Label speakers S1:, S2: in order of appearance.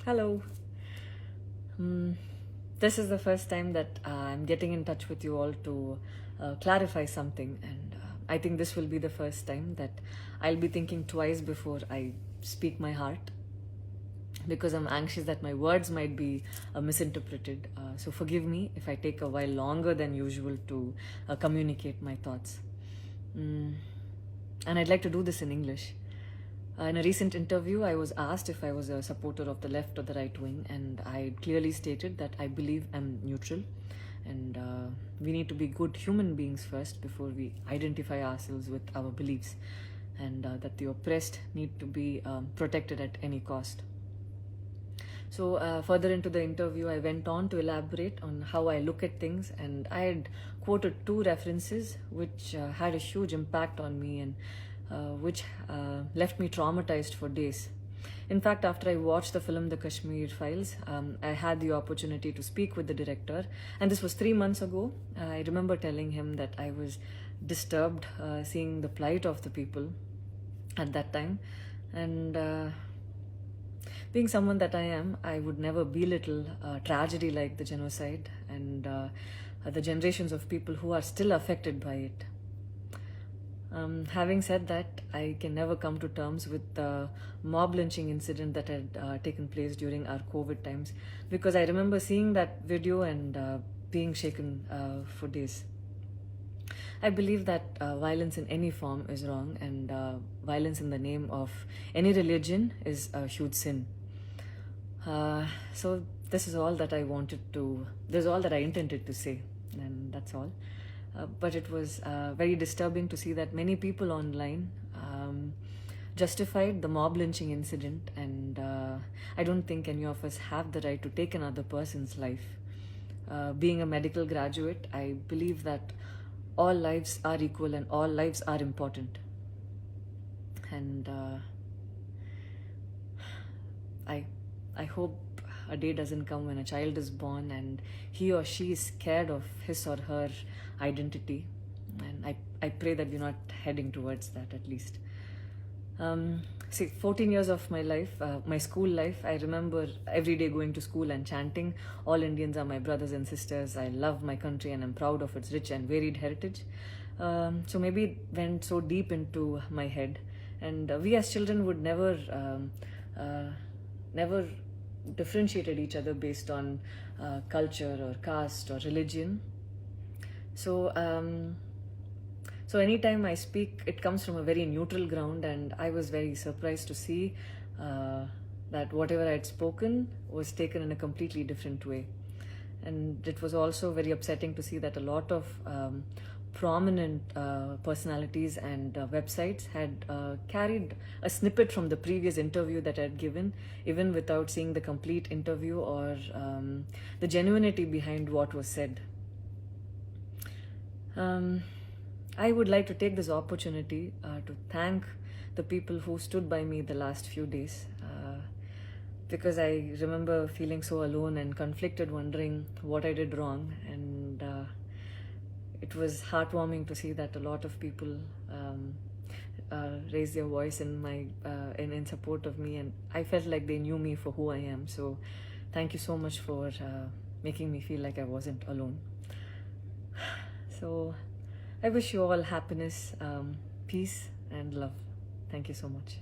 S1: Hello. Mm, this is the first time that I'm getting in touch with you all to clarify something, and I think this will be the first time that I'll be thinking twice before I speak my heart, because I'm anxious that my words might be misinterpreted. So forgive me if I take a while longer than usual to communicate my thoughts. And I'd like to do this in English. In a recent interview, I was asked if I was a supporter of the left or the right wing, and I clearly stated that I believe I'm neutral, and we need to be good human beings first before we identify ourselves with our beliefs, and that the oppressed need to be protected at any cost. So further into the interview, I went on to elaborate on how I look at things, and I had quoted two references which had a huge impact on me, and which left me traumatized for days. In fact, after I watched the film The Kashmir Files, I had the opportunity to speak with the director, and this was 3 months ago. I remember telling him that I was disturbed seeing the plight of the people at that time, and being someone that I am, I would never belittle tragedy like the genocide and the generations of people who are still affected by it. Having said that, I can never come to terms with the mob lynching incident that had taken place during our COVID times, because I remember seeing that video and being shaken for days. I believe that violence in any form is wrong, and violence in the name of any religion is a huge sin. So this is all that I this is all that I intended to say, and that's all. But it was very disturbing to see that many people online justified the mob lynching incident, and I don't think any of us have the right to take another person's life. Being a medical graduate, I believe that all lives are equal and all lives are important. And I hope a day doesn't come when a child is born and he or she is scared of his or her identity. And I pray that we're not heading towards that, at least. 14 years of my life, my school life, I remember every day going to school and chanting, "All Indians are my brothers and sisters. I love my country and I'm proud of its rich and varied heritage." So maybe it went so deep into my head. And we as children would never differentiated each other based on culture or caste or religion. So anytime I speak, it comes from a very neutral ground, and I was very surprised to see that whatever I had spoken was taken in a completely different way. And it was also very upsetting to see that a lot of prominent personalities and websites had carried a snippet from the previous interview that I had given, even without seeing the complete interview or the genuinity behind what was said. I would like to take this opportunity to thank the people who stood by me the last few days, because I remember feeling so alone and conflicted, wondering what I did wrong. And it was heartwarming to see that a lot of people raised their voice in support of me, and I felt like they knew me for who I am. So thank you so much for making me feel like I wasn't alone. So I wish you all happiness, peace and love. Thank you so much.